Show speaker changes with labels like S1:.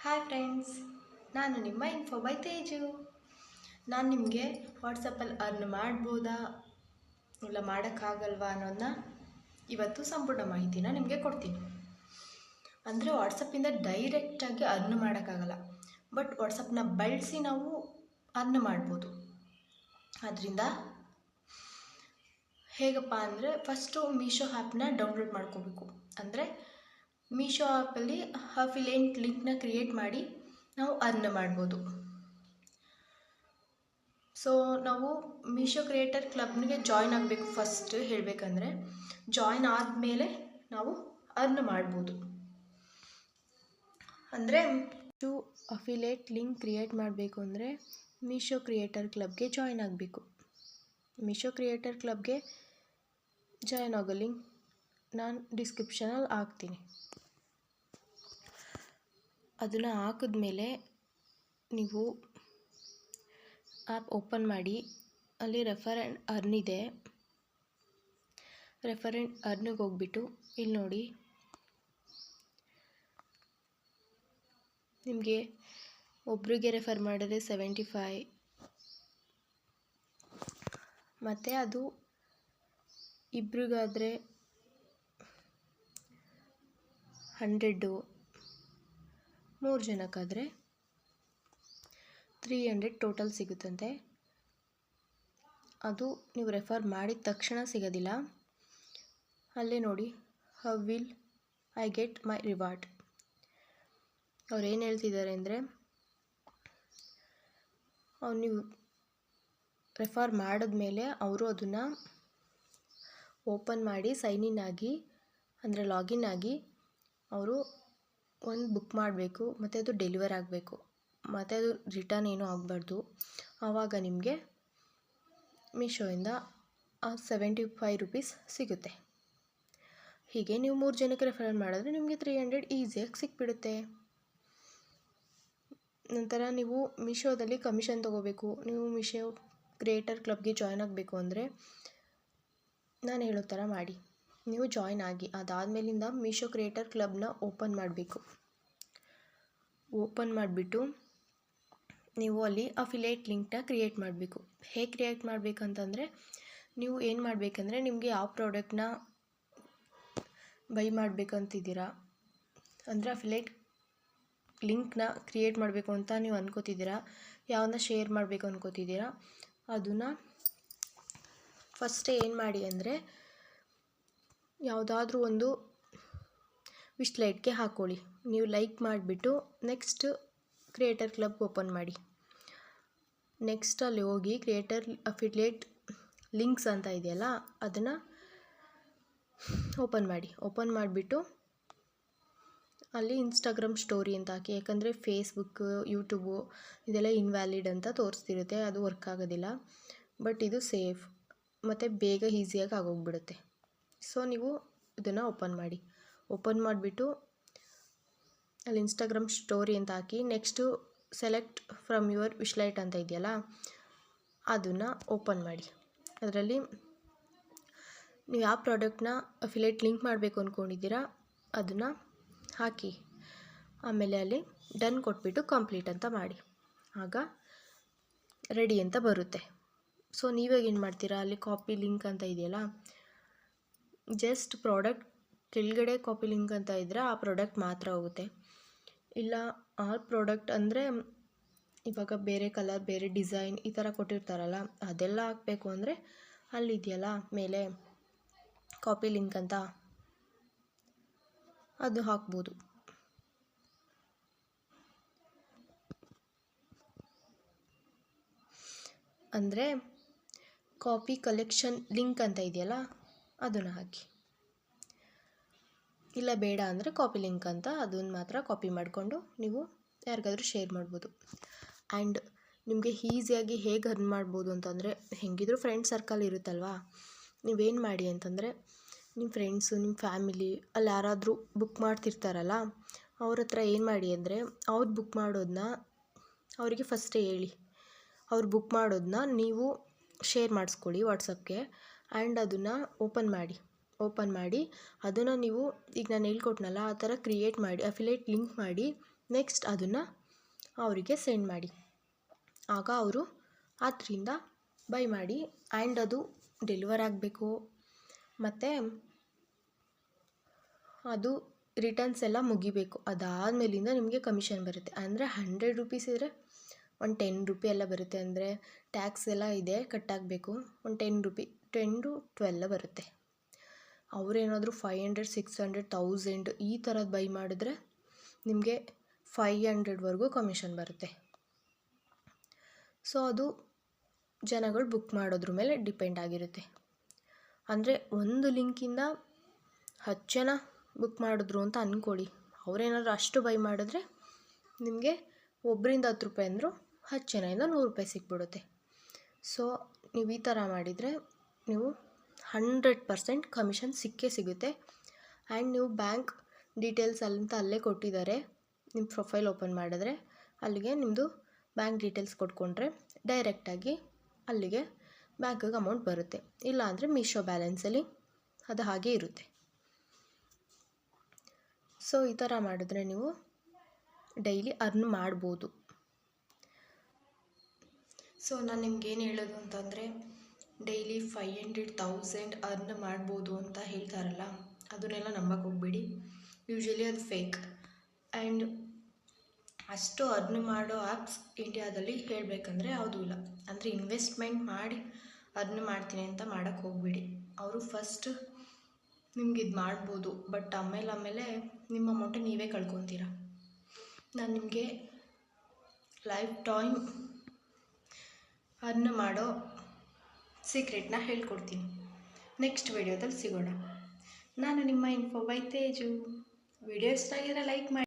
S1: Hi friends, ನಾನು ನಿಮ್ಮ info by Teju. ನಾನು ನಿಮಗೆ ವಾಟ್ಸಪ್ಪಲ್ಲಿ ಅರ್ನ್ ಮಾಡ್ಬೋದಾ ಇಲ್ಲ ಮಾಡೋಕ್ಕಾಗಲ್ವಾ ಅನ್ನೋದನ್ನ ಇವತ್ತು ಸಂಪೂರ್ಣ ಮಾಹಿತಿನ ನಿಮಗೆ ಕೊಡ್ತೀನಿ. ಅಂದರೆ ವಾಟ್ಸಪ್ಪಿಂದ ಡೈರೆಕ್ಟಾಗಿ ಅರ್ನ್ ಮಾಡೋಕ್ಕಾಗಲ್ಲ, ಬಟ್ ವಾಟ್ಸಪ್ಪನ್ನ ಬಳಸಿ ನಾವು ಅರ್ನ್ ಮಾಡ್ಬೋದು. ಅದರಿಂದ ಹೇಗಪ್ಪ ಅಂದರೆ ಫಸ್ಟು ಮೀಶೋ ಆ್ಯಪ್ನ ಡೌನ್ಲೋಡ್ ಮಾಡ್ಕೋಬೇಕು. ಅಂದರೆ ಮೀಶೋ ಆ್ಯಪಲ್ಲಿ ಅಫಿಲಿಯೇಟ್ ಲಿಂಕ್ನ ಕ್ರಿಯೇಟ್ ಮಾಡಿ ನಾವು ಅರ್ನ್ ಮಾಡ್ಬೋದು. ಸೊ ನಾವು ಮೀಶೋ ಕ್ರಿಯೇಟರ್ ಕ್ಲಬ್ನಿಗೆ ಜಾಯ್ನ್ ಆಗಬೇಕು. ಫಸ್ಟ್ ಹೇಳಬೇಕಂದ್ರೆ ಜಾಯ್ನ್ ಆದಮೇಲೆ ನಾವು ಅರ್ನ್ ಮಾಡ್ಬೋದು. ಅಂದರೆ ಅಫಿಲಿಯೇಟ್ ಲಿಂಕ್ ಕ್ರಿಯೇಟ್ ಮಾಡಬೇಕು ಅಂದರೆ ಮೀಶೋ ಕ್ರಿಯೇಟರ್ ಕ್ಲಬ್ಗೆ ಜಾಯ್ನ್ ಆಗಬೇಕು. ಮೀಶೋ ಕ್ರಿಯೇಟರ್ ಕ್ಲಬ್ಗೆ ಜಾಯ್ನ್ ಆಗೋ ಲಿಂಕ್ ನಾನು ಡಿಸ್ಕ್ರಿಪ್ಷನಲ್ಲಿ ಹಾಕ್ತೀನಿ. ಅದನ್ನು ಹಾಕಿದ್ಮೇಲೆ ನೀವು ಆ್ಯಪ್ ಓಪನ್ ಮಾಡಿ, ಅಲ್ಲಿ ರೆಫರ್ ಆ್ಯಂಡ್ ಅರ್ನ್ ಇದೆ. ರೆಫರ್ ಆ್ಯಂಡ್ ಅರ್ನಿಗೆ ಹೋಗ್ಬಿಟ್ಟು ಇಲ್ಲಿ ನೋಡಿ, ನಿಮಗೆ ಒಬ್ರಿಗೆ ರೆಫರ್ ಮಾಡಿದ್ರೆ 75, ಮತ್ತು ಅದು ಇಬ್ರಿಗಾದರೆ 100, 3 ಜನಕ್ಕಾದರೆ 300 ಟೋಟಲ್ ಸಿಗುತ್ತಂತೆ. ಅದು ನೀವು ರೆಫರ್ ಮಾಡಿದ ತಕ್ಷಣ ಸಿಗೋದಿಲ್ಲ. ಅಲ್ಲೇ ನೋಡಿ, how will I get my reward. ಅವ್ರು ಏನು ಹೇಳ್ತಿದ್ದಾರೆ ಅಂದರೆ, ನೀವು ರೆಫರ್ ಮಾಡಿದ್ಮೇಲೆ ಅವರು ಅದನ್ನು ಓಪನ್ ಮಾಡಿ ಸೈನ್ ಇನ್ ಆಗಿ, ಅಂದರೆ ಲಾಗಿನ್ ಆಗಿ ಅವರು ಒಂದು ಬುಕ್ ಮಾಡಬೇಕು, ಮತ್ತು ಅದು ಡೆಲಿವರ್ ಆಗಬೇಕು, ಮತ್ತು ಅದು ರಿಟರ್ನ್ ಏನೂ ಆಗಬಾರ್ದು. ಆವಾಗ ನಿಮಗೆ ಮೀಶೋಯಿಂದ 75 ರೂಪೀಸ್ ಸಿಗುತ್ತೆ. ಹೀಗೆ ನೀವು 3 ಜನಕ್ಕೆ ರೆಫರ್ ಮಾಡಿದ್ರೆ ನಿಮಗೆ 300 ಈಸಿಯಾಗಿ ಸಿಕ್ಬಿಡುತ್ತೆ. ನಂತರ ನೀವು ಮೀಶೋದಲ್ಲಿ ಕಮಿಷನ್ ತೊಗೋಬೇಕು. ನೀವು ಮೀಶೋ ಕ್ರಿಯೇಟರ್ ಕ್ಲಬ್ಗೆ ಜಾಯ್ನ್ ಆಗಬೇಕು ಅಂದರೆ ನಾನು ಹೇಳೋ ಥರ ಮಾಡಿ, ನೀವು ಜಾಯ್ನ್ ಆಗಿ ಅದಾದಮೇಲಿಂದ ಮೀಶೋ ಕ್ರಿಯೇಟರ್ ಕ್ಲಬ್ನ ಓಪನ್ ಮಾಡಬೇಕು. ಓಪನ್ ಮಾಡಿಬಿಟ್ಟು ನೀವು ಅಲ್ಲಿ ಅಫಿಲಿಯೇಟ್ ಲಿಂಕ್ನ ಕ್ರಿಯೇಟ್ ಮಾಡಬೇಕು. ಹೇಗೆ ಕ್ರಿಯೇಟ್ ಮಾಡಬೇಕಂತಂದರೆ, ನೀವು ಏನು ಮಾಡಬೇಕಂದ್ರೆ, ನಿಮಗೆ ಯಾವ ಪ್ರಾಡಕ್ಟ್ನ ಬೈ ಮಾಡಬೇಕಂತಿದ್ದೀರಾ, ಅಂದರೆ ಅಫಿಲಿಯೇಟ್ ಲಿಂಕ್ನ ಕ್ರಿಯೇಟ್ ಮಾಡಬೇಕು ಅಂತ ನೀವು ಅಂದ್ಕೋತಿದ್ದೀರಾ, ಯಾವನ್ನ ಶೇರ್ ಮಾಡಬೇಕು ಅಂದ್ಕೋತಿದ್ದೀರಾ, ಅದನ್ನು ಫಸ್ಟೇ ಏನು ಮಾಡಿ ಅಂದರೆ ಯಾವುದಾದ್ರೂ ಒಂದು ವಿಶ್ಲೈಟ್ಗೆ ಹಾಕ್ಕೊಳ್ಳಿ. ನೀವು ಲೈಕ್ ಮಾಡಿಬಿಟ್ಟು ನೆಕ್ಸ್ಟ್ ಕ್ರಿಯೇಟರ್ ಕ್ಲಬ್ ಓಪನ್ ಮಾಡಿ. ನೆಕ್ಸ್ಟ್ ಅಲ್ಲಿ ಹೋಗಿ ಕ್ರಿಯೇಟರ್ ಅಫಿಲಿಯೇಟ್ ಲಿಂಕ್ಸ್ ಅಂತ ಇದೆಯಲ್ಲ, ಅದನ್ನು ಓಪನ್ ಮಾಡಿ. ಓಪನ್ ಮಾಡಿಬಿಟ್ಟು ಅಲ್ಲಿ ಇನ್ಸ್ಟಾಗ್ರಾಮ್ ಸ್ಟೋರಿ ಅಂತ ಹಾಕಿ. ಯಾಕಂದರೆ ಫೇಸ್ಬುಕ್, ಯೂಟ್ಯೂಬು ಇದೆಲ್ಲ ಇನ್ವ್ಯಾಲಿಡ್ ಅಂತ ತೋರಿಸ್ತಿರುತ್ತೆ, ಅದು ವರ್ಕ್ ಆಗೋದಿಲ್ಲ. ಬಟ್ ಇದು ಸೇಫ್ ಮತ್ತು ಬೇಗ ಈಸಿಯಾಗಿ ಆಗೋಗ್ಬಿಡುತ್ತೆ. ಸೊ ನೀವು ಇದನ್ನು ಓಪನ್ ಮಾಡಿ. ಓಪನ್ ಮಾಡಿಬಿಟ್ಟು ಅಲ್ಲಿ ಇನ್ಸ್ಟಾಗ್ರಾಮ್ ಸ್ಟೋರಿ ಅಂತ ಹಾಕಿ, ನೆಕ್ಸ್ಟು ಸೆಲೆಕ್ಟ್ ಫ್ರಮ್ ಯುವರ್ ವಿಶ್ಲೈಟ್ ಅಂತ ಇದೆಯಲ್ಲ, ಅದನ್ನು ಓಪನ್ ಮಾಡಿ. ಅದರಲ್ಲಿ ನೀವು ಯಾವ ಪ್ರಾಡಕ್ಟ್ನ ಅಫಿಲಿಯೇಟ್ ಲಿಂಕ್ ಮಾಡಬೇಕು ಅಂದ್ಕೊಂಡಿದ್ದೀರಾ ಅದನ್ನು ಹಾಕಿ. ಆಮೇಲೆ ಅಲ್ಲಿ ಡನ್ ಕೊಟ್ಬಿಟ್ಟು ಕಂಪ್ಲೀಟ್ ಅಂತ ಮಾಡಿ. ಆಗ ರೆಡಿ ಅಂತ ಬರುತ್ತೆ. ಸೊ ನೀವಾಗ ಏನು ಮಾಡ್ತೀರಾ, ಅಲ್ಲಿ ಕಾಪಿ ಲಿಂಕ್ ಅಂತ ಇದೆಯಲ್ಲ, ಜಸ್ಟ್ ಪ್ರಾಡಕ್ಟ್ ಕೆಳಗಡೆ ಕಾಪಿ ಲಿಂಕ್ ಅಂತ ಇದ್ದರೆ ಆ ಪ್ರಾಡಕ್ಟ್ ಮಾತ್ರ ಹೋಗುತ್ತೆ. ಇಲ್ಲ ಆಲ್ ಪ್ರಾಡಕ್ಟ್ ಅಂದರೆ ಇವಾಗ ಬೇರೆ ಕಲರ್, ಬೇರೆ ಡಿಸೈನ್ ಈ ಥರ ಕೊಟ್ಟಿರ್ತಾರಲ್ಲ, ಅದೆಲ್ಲ ಹಾಕಬೇಕು ಅಂದರೆ ಅಲ್ಲಿದೆಯಲ್ಲ ಮೇಲೆ ಕಾಪಿ ಲಿಂಕ್ ಅಂತ, ಅದು ಹಾಕ್ಬೋದು. ಅಂದರೆ ಕಾಪಿ ಕಲೆಕ್ಷನ್ ಲಿಂಕ್ ಅಂತ ಇದೆಯಲ್ಲ, ಅದನ್ನು ಹಾಕಿ. ಇಲ್ಲ ಬೇಡ ಅಂದರೆ ಕಾಪಿ ಲಿಂಕ್ ಅಂತ ಅದನ್ನು ಮಾತ್ರ ಕಾಪಿ ಮಾಡಿಕೊಂಡು ನೀವು ಯಾರಿಗಾದ್ರೂ ಶೇರ್ ಮಾಡ್ಬೋದು. ಆ್ಯಂಡ್ ನಿಮಗೆ ಈಸಿಯಾಗಿ ಹೇಗೆ ಅರ್ನ್ ಮಾಡ್ಬೋದು ಅಂತಂದರೆ, ಹೆಂಗಿದ್ರೂ ಫ್ರೆಂಡ್ ಸರ್ಕಲ್ ಇರುತ್ತಲ್ವಾ, ನೀವೇನು ಮಾಡಿ ಅಂತಂದರೆ, ನಿಮ್ಮ ಫ್ರೆಂಡ್ಸು, ನಿಮ್ಮ ಫ್ಯಾಮಿಲಿ ಅಲ್ಲಿ ಯಾರಾದರೂ ಬುಕ್ ಮಾಡ್ತಿರ್ತಾರಲ್ಲ, ಅವ್ರ ಹತ್ರ ಏನು ಮಾಡಿ ಅಂದರೆ, ಅವ್ರು ಬುಕ್ ಮಾಡೋದನ್ನ ಅವರಿಗೆ ಫಸ್ಟೇ ಹೇಳಿ. ಅವ್ರು ಬುಕ್ ಮಾಡೋದನ್ನ ನೀವು ಶೇರ್ ಮಾಡಿಸ್ಕೊಳ್ಳಿ ವಾಟ್ಸಪ್ಗೆ. ಆ್ಯಂಡ್ ಅದನ್ನು ಓಪನ್ ಮಾಡಿ ಅದನ್ನು ನೀವು ಈಗ ನಾನು ಹೇಳ್ಕೊಟ್ನಲ್ಲ ಆ ಥರ ಕ್ರಿಯೇಟ್ ಮಾಡಿ, ಅಫಿಲಿಯೇಟ್ ಲಿಂಕ್ ಮಾಡಿ ನೆಕ್ಸ್ಟ್ ಅದನ್ನು ಅವರಿಗೆ ಸೆಂಡ್ ಮಾಡಿ. ಆಗ ಅವರು ಅದರಿಂದ ಬೈ ಮಾಡಿ. ಆ್ಯಂಡ್ ಅದು ಡೆಲಿವರ್ ಆಗಬೇಕು, ಮತ್ತು ಅದು ರಿಟರ್ನ್ಸ್ ಎಲ್ಲ ಮುಗಿಬೇಕು. ಅದಾದಮೇಲಿಂದ ನಿಮಗೆ ಕಮಿಷನ್ ಬರುತ್ತೆ. ಅಂದರೆ 100 ರೂಪೀಸ್ ಇದ್ದರೆ ಒಂದು 10 ರೂಪಿ ಎಲ್ಲ ಬರುತ್ತೆ. ಅಂದರೆ ಟ್ಯಾಕ್ಸ್ ಎಲ್ಲ ಇದೆ, ಕಟ್ಟಾಗಬೇಕು. ಒಂದು 10 ರೂಪಿ, 10 to 12 ಬರುತ್ತೆ. ಅವರೇನಾದರೂ 500, 600, 1000 ಈ ಥರದ್ದು ಬೈ ಮಾಡಿದ್ರೆ ನಿಮಗೆ 500ವರೆಗೂ ಕಮಿಷನ್ ಬರುತ್ತೆ. ಸೊ ಅದು ಜನಗಳು ಬುಕ್ ಮಾಡೋದ್ರ ಮೇಲೆ ಡಿಪೆಂಡ್ ಆಗಿರುತ್ತೆ. ಅಂದರೆ ಒಂದು ಲಿಂಕಿಂದ 10 ಜನ ಬುಕ್ ಮಾಡಿದ್ರು ಅಂತ ಅಂದ್ಕೊಳ್ಳಿ. ಅವರೇನಾದರೂ ಅಷ್ಟು ಬೈ ಮಾಡಿದ್ರೆ ನಿಮಗೆ ಒಬ್ಬರಿಂದ 10 ರೂಪಾಯಿ ಅಂದರೂ 10 ಜನದಿಂದ 100 ರೂಪಾಯಿ ಸಿಕ್ಬಿಡುತ್ತೆ. ಸೊ ನೀವು ಈ ಥರ ಮಾಡಿದರೆ ನೀವು 100% ಕಮಿಷನ್ ಸಿಕ್ಕೇ ಸಿಗುತ್ತೆ. ಆ್ಯಂಡ್ ನೀವು ಬ್ಯಾಂಕ್ ಡೀಟೇಲ್ಸ್ ಅಂತ ಅಲ್ಲೇ ಕೊಟ್ಟಿದ್ದಾರೆ. ನಿಮ್ಮ ಪ್ರೊಫೈಲ್ ಓಪನ್ ಮಾಡಿದ್ರೆ ಅಲ್ಲಿಗೆ ನಿಮ್ಮದು ಬ್ಯಾಂಕ್ ಡೀಟೇಲ್ಸ್ ಕೊಟ್ಕೊಂಡ್ರೆ ಡೈರೆಕ್ಟಾಗಿ ಅಲ್ಲಿಗೆ ಬ್ಯಾಂಕಿಗೆ ಅಮೌಂಟ್ ಬರುತ್ತೆ. ಇಲ್ಲ ಅಂದರೆ ಮೀಶೋ ಬ್ಯಾಲೆನ್ಸಲ್ಲಿ ಅದು ಹಾಗೆ ಇರುತ್ತೆ. ಸೊ ಈ ಥರ ಮಾಡಿದ್ರೆ ನೀವು ಡೈಲಿ ಅರ್ನ್ ಮಾಡ್ಬೋದು. ಸೊ ನಾನು ನಿಮ್ಗೇನು ಹೇಳೋದು ಅಂತಂದರೆ, ಡೈಲಿ 500, 1000 ಅರ್ನ್ ಮಾಡ್ಬೋದು ಅಂತ ಹೇಳ್ತಾರಲ್ಲ, ಅದನ್ನೆಲ್ಲ ನಂಬಕ್ಕೆ ಹೋಗ್ಬೇಡಿ. ಯೂಶ್ವಲಿ ಅದು ಫೇಕ್. ಆ್ಯಂಡ್ ಅಷ್ಟು ಅರ್ನ್ ಮಾಡೋ ಆ್ಯಪ್ಸ್ ಇಂಡಿಯಾದಲ್ಲಿ ಹೇಳಬೇಕಂದ್ರೆ ಯಾವುದೂ ಇಲ್ಲ. ಅಂದರೆ ಇನ್ವೆಸ್ಟ್ಮೆಂಟ್ ಮಾಡಿ ಅರ್ನ್ ಮಾಡ್ತೀನಿ ಅಂತ ಮಾಡೋಕ್ಕೆ ಹೋಗ್ಬೇಡಿ. ಅವರು ಫಸ್ಟ್ ನಿಮ್ಗೆ ಇದು ಮಾಡ್ಬೋದು, ಬಟ್ ಆಮೇಲೆ ನಿಮ್ಮ ಅಮೌಂಟ್ ನೀವೇ ಕಳ್ಕೊತೀರ. ನಾನು ನಿಮಗೆ ಲೈಫ್ ಟೈಮ್ ಅರ್ನ್ ಮಾಡೋ ಸೀಕ್ರೆಟ್ನ ಹೇಳ್ಕೊಡ್ತೀನಿ. ನೆಕ್ಸ್ಟ್ ವಿಡಿಯೋದಲ್ಲಿ ಸಿಗೋಣ. ನಾನು ನಿಮ್ಮ ಇನ್ಫೋ ಬೈ ತೇಜು. ವಿಡಿಯೋ ಇಷ್ಟ ಆಗಿದ್ರೆ ಲೈಕ್ ಮಾಡಿ.